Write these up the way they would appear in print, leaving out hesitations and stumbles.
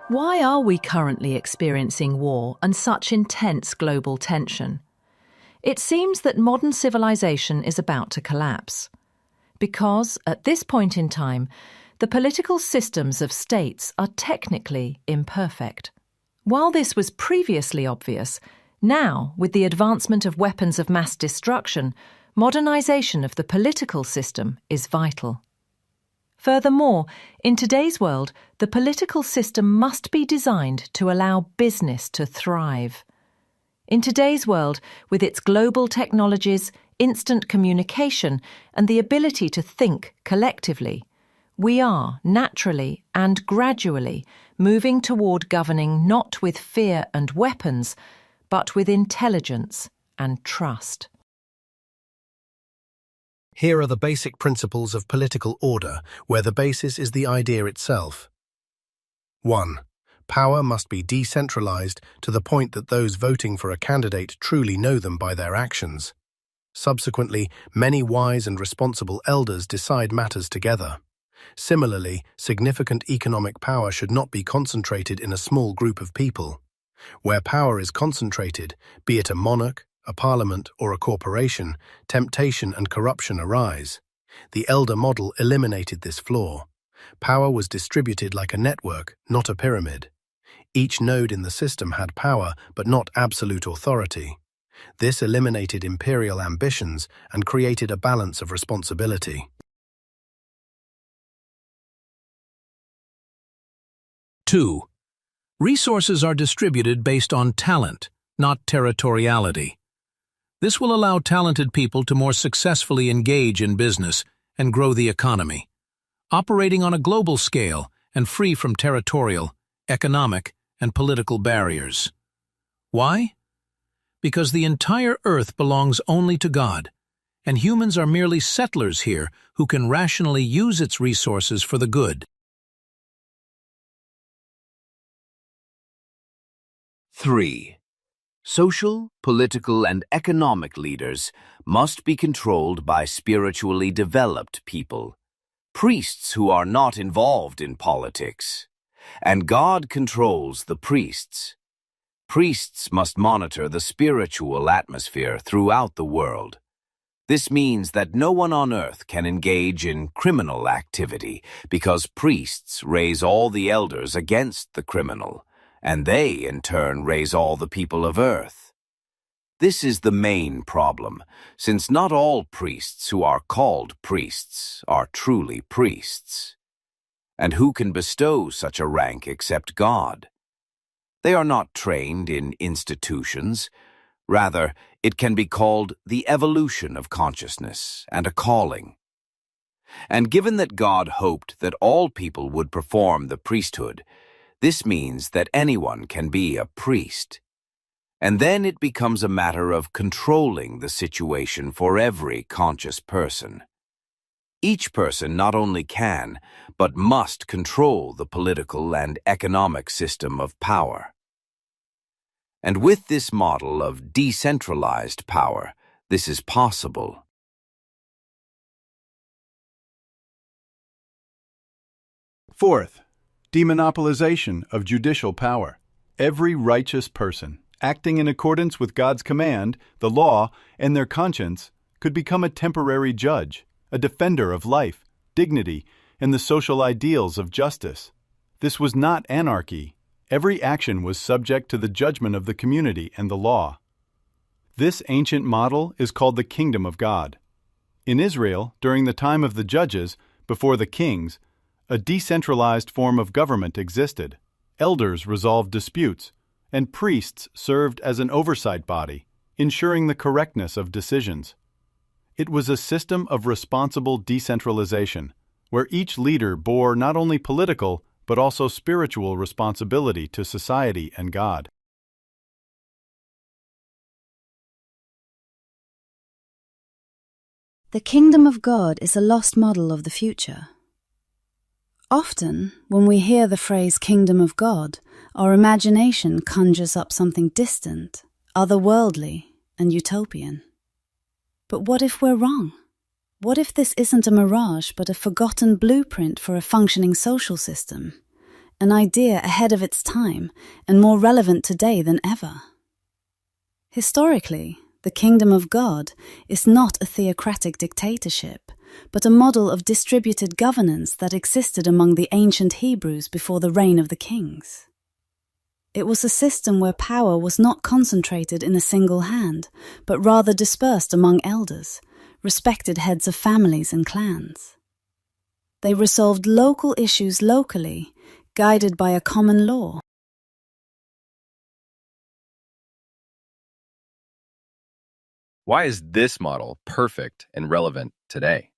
Why are we currently experiencing war and such intense global tension? It seems that modern civilization is about to collapse. Because, at this point in time, the political systems of states are technically imperfect. While this was previously obvious, now, with the advancement of weapons of mass destruction, modernization of the political system is vital. Furthermore, in today's world, the political system must be designed to allow business to thrive. In today's world, with its global technologies, instant communication, and the ability to think collectively, we are naturally and gradually moving toward governing not with fear and weapons, but with intelligence and trust. Here are the basic principles of political order, where the basis is the idea itself. 1. Power must be decentralized to the point that those voting for a candidate truly know them by their actions. Subsequently, many wise and responsible elders decide matters together. Similarly, significant economic power should not be concentrated in a small group of people. Where power is concentrated, be it a monarch, a parliament, or a corporation, temptation and corruption arise. The elder model eliminated this flaw. Power was distributed like a network, not a pyramid. Each node in the system had power, but not absolute authority. This eliminated imperial ambitions and created a balance of responsibility. 2. Resources are distributed based on talent, not territoriality. This will allow talented people to more successfully engage in business and grow the economy, operating on a global scale and free from territorial, economic, and political barriers. Why? Because the entire earth belongs only to God, and humans are merely settlers here who can rationally use its resources for the good. 3. Social, political, and economic leaders must be controlled by spiritually developed people, priests who are not involved in politics. And God controls the priests. Priests must monitor the spiritual atmosphere throughout the world. This means that no one on earth can engage in criminal activity because priests raise all the elders against the criminal, and they, in turn, raise all the people of earth. This is the main problem, since not all priests who are called priests are truly priests. And who can bestow such a rank except God? They are not trained in institutions. Rather, it can be called the evolution of consciousness and a calling. And given that God hoped that all people would perform the priesthood, this means that anyone can be a priest. And then it becomes a matter of controlling the situation for every conscious person. Each person not only can, but must control the political and economic system of power. And with this model of decentralized power, this is possible. 4th, demonopolization of judicial power. Every righteous person, acting in accordance with God's command, the law, and their conscience, could become a temporary judge, a defender of life, dignity, and the social ideals of justice. This was not anarchy. Every action was subject to the judgment of the community and the law. This ancient model is called the kingdom of God. In Israel, during the time of the judges, before the kings, a decentralized form of government existed. Elders resolved disputes, and priests served as an oversight body, ensuring the correctness of decisions. It was a system of responsible decentralization, where each leader bore not only political but also spiritual responsibility to society and God. The kingdom of God is a lost model of the future. Often, when we hear the phrase kingdom of God, our imagination conjures up something distant, otherworldly, and utopian. But what if we're wrong? What if this isn't a mirage but a forgotten blueprint for a functioning social system? an idea ahead of its time and more relevant today than ever. Historically, the kingdom of God is not a theocratic dictatorship, but a model of distributed governance that existed among the ancient Hebrews before the reign of the kings. It was a system where power was not concentrated in a single hand, but rather dispersed among elders, respected heads of families and clans. They resolved local issues locally, guided by a common law. Why is this model perfect and relevant today?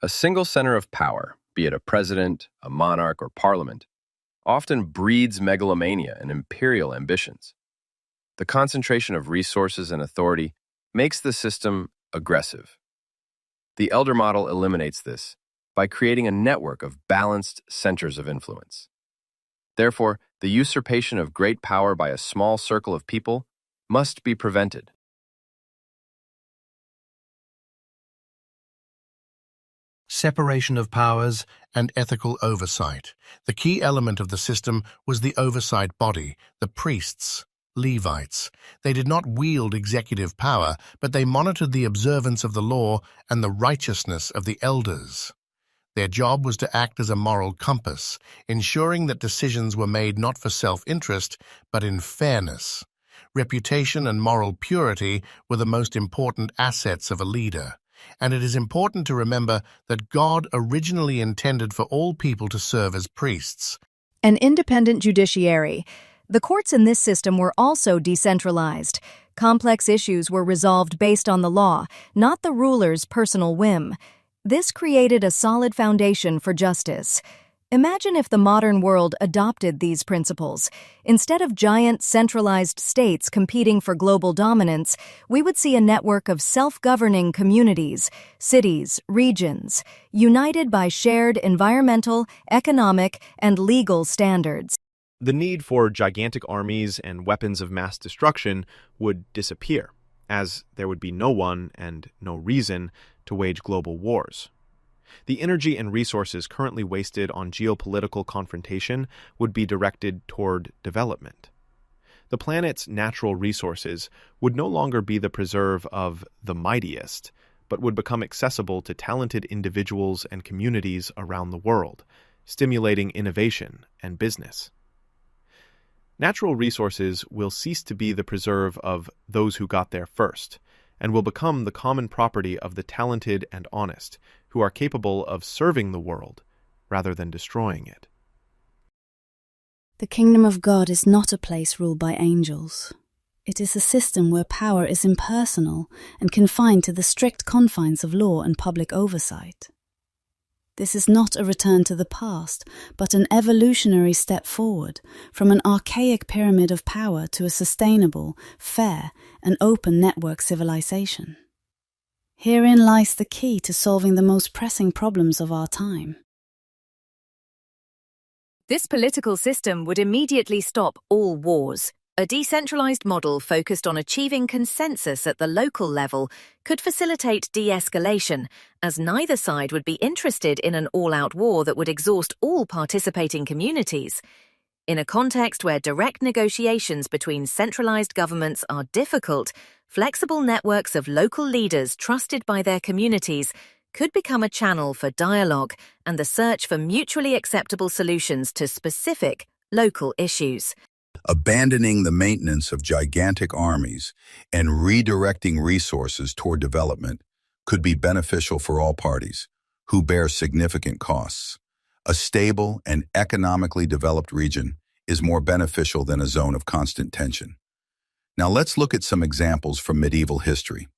A single center of power, be it a president, a monarch, or parliament, often breeds megalomania and imperial ambitions. The concentration of resources and authority makes the system aggressive. The elder model eliminates this by creating a network of balanced centers of influence. Therefore, the usurpation of great power by a small circle of people must be prevented. Separation of powers and ethical oversight. The key element of the system was the oversight body, the priests, Levites. They did not wield executive power, but they monitored the observance of the law and the righteousness of the elders. Their job was to act as a moral compass, ensuring that decisions were made not for self-interest, but in fairness. Reputation and moral purity were the most important assets of a leader. And it is important to remember that God originally intended for all people to serve as priests. An independent judiciary. The courts in this system were also decentralized. Complex issues were resolved based on the law, not the ruler's personal whim. This created a solid foundation for justice. Imagine if the modern world adopted these principles. Instead of giant centralized states competing for global dominance, we would see a network of self-governing communities, cities, regions, united by shared environmental, economic, and legal standards. The need for gigantic armies and weapons of mass destruction would disappear, as there would be no one and no reason to wage global wars. The energy and resources currently wasted on geopolitical confrontation would be directed toward development. The planet's natural resources would no longer be the preserve of the mightiest, but would become accessible to talented individuals and communities around the world, stimulating innovation and business. Natural resources will cease to be the preserve of those who got there first, and will become the common property of the talented and honest, who are capable of serving the world rather than destroying it. The kingdom of God is not a place ruled by angels. It is a system where power is impersonal and confined to the strict confines of law and public oversight. This is not a return to the past, but an evolutionary step forward from an archaic pyramid of power to a sustainable, fair, and open network civilization. Herein lies the key to solving the most pressing problems of our time. This political system would immediately stop all wars. A decentralized model focused on achieving consensus at the local level could facilitate de-escalation, as neither side would be interested in an all-out war that would exhaust all participating communities. In a context where direct negotiations between centralized governments are difficult, flexible networks of local leaders trusted by their communities could become a channel for dialogue and the search for mutually acceptable solutions to specific local issues. Abandoning the maintenance of gigantic armies and redirecting resources toward development could be beneficial for all parties, who bear significant costs. A stable and economically developed region is more beneficial than a zone of constant tension. Now let's look at some examples from medieval history.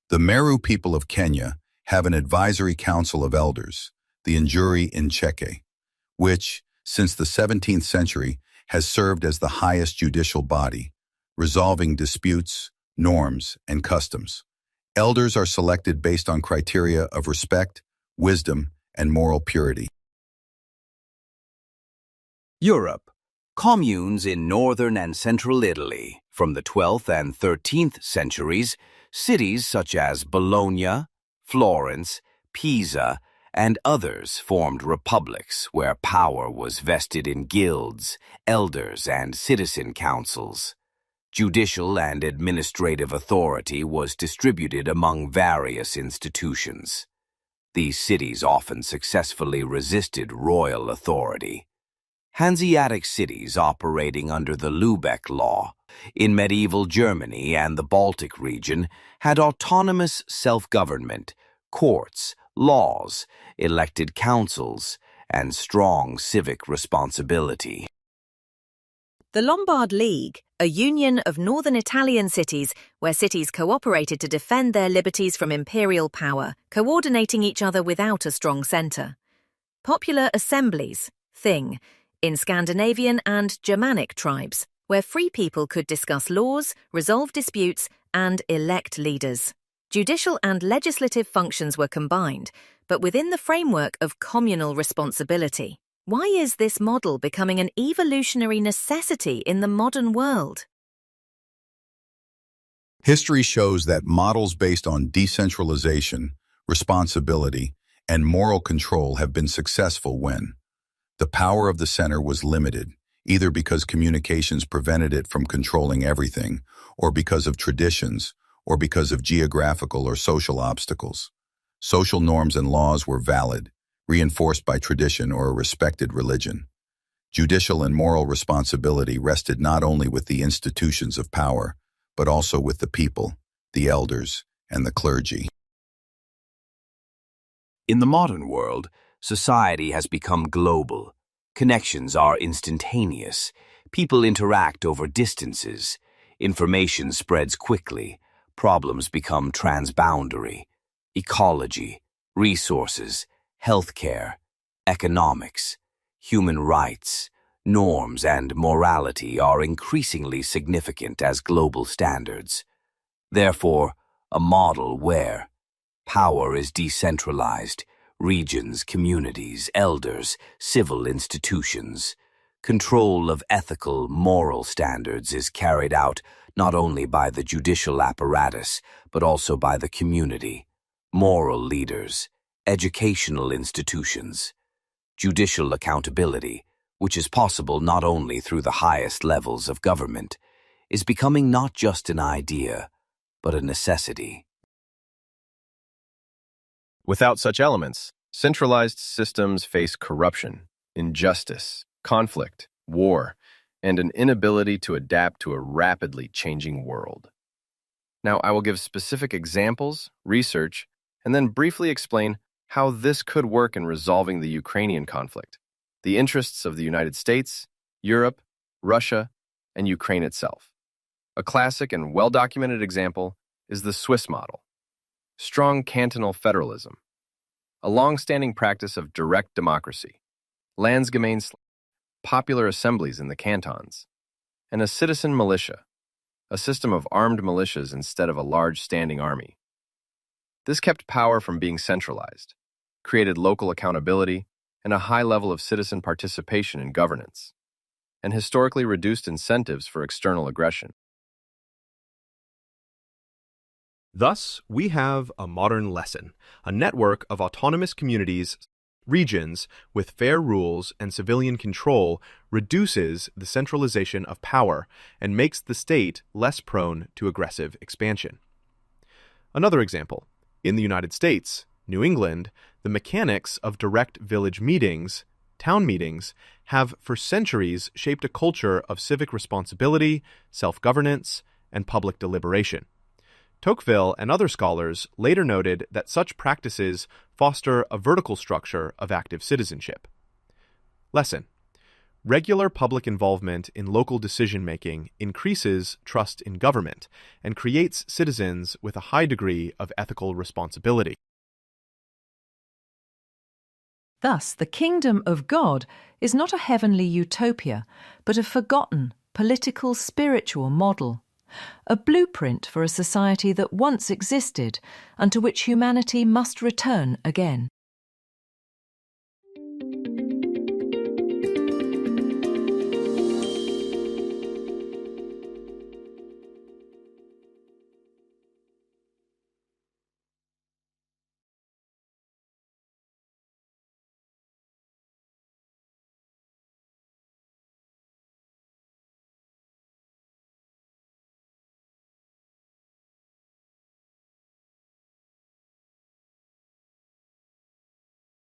The Meru people of Kenya have an advisory council of elders, the Injuri Ncheke, which, since the 17th century, has served as the highest judicial body, resolving disputes, norms, and customs. Elders are selected based on criteria of respect, wisdom, and moral purity. Europe. Communes in northern and central Italy. From the 12th and 13th centuries, cities such as Bologna, Florence, Pisa, and others formed republics where power was vested in guilds, elders, and citizen councils. Judicial and administrative authority was distributed among various institutions. These cities often successfully resisted royal authority. Hanseatic cities operating under the Lübeck Law in medieval Germany and the Baltic region had autonomous self-government, courts, laws, elected councils, and strong civic responsibility. The Lombard League, a union of northern Italian cities where cities cooperated to defend their liberties from imperial power, coordinating each other without a strong centre. Popular assemblies, thing, in Scandinavian and Germanic tribes, where free people could discuss laws, resolve disputes, and elect leaders. Judicial and legislative functions were combined, but within the framework of communal responsibility. Why is this model becoming an evolutionary necessity in the modern world? History shows that models based on decentralization, responsibility, and moral control have been successful when the power of the center was limited, either because communications prevented it from controlling everything, or because of traditions, or because of geographical or social obstacles. Social norms and laws were valid, reinforced by tradition or a respected religion. Judicial and moral responsibility rested not only with the institutions of power, but also with the people, the elders, and the clergy. In the modern world, society has become global. Connections are instantaneous. People interact over distances. Information spreads quickly. Problems become transboundary. Ecology, resources, healthcare, economics, human rights, norms, and morality are increasingly significant as global standards. Therefore, a model where power is decentralized, regions, communities, elders, civil institutions, control of ethical, moral standards is carried out not only by the judicial apparatus, but also by the community, moral leaders, educational institutions. Judicial accountability, which is possible not only through the highest levels of government, is becoming not just an idea, but a necessity. Without such elements, centralized systems face corruption, injustice, conflict, war, and an inability to adapt to a rapidly changing world. Now, I will give specific examples, research, and then briefly explain how this could work in resolving the Ukrainian conflict, the interests of the United States, Europe, Russia, and Ukraine itself. A classic and well-documented example is the Swiss model. Strong cantonal federalism, a long-standing practice of direct democracy, Landsgemeinschaft, popular assemblies in the cantons, and a citizen militia, a system of armed militias instead of a large standing army. This kept power from being centralized, created local accountability, and a high level of citizen participation in governance, and historically reduced incentives for external aggression. Thus, we have a modern lesson, a network of autonomous communities, regions with fair rules and civilian control reduces the centralization of power and makes the state less prone to aggressive expansion. Another example, in the United States, New England, the mechanics of direct village meetings, town meetings, have for centuries shaped a culture of civic responsibility, self-governance, and public deliberation. Tocqueville and other scholars later noted that such practices foster a vertical structure of active citizenship. Lesson: regular public involvement in local decision-making increases trust in government and creates citizens with a high degree of ethical responsibility. Thus, the kingdom of God is not a heavenly utopia, but a forgotten, political, spiritual model. A blueprint for a society that once existed and to which humanity must return again.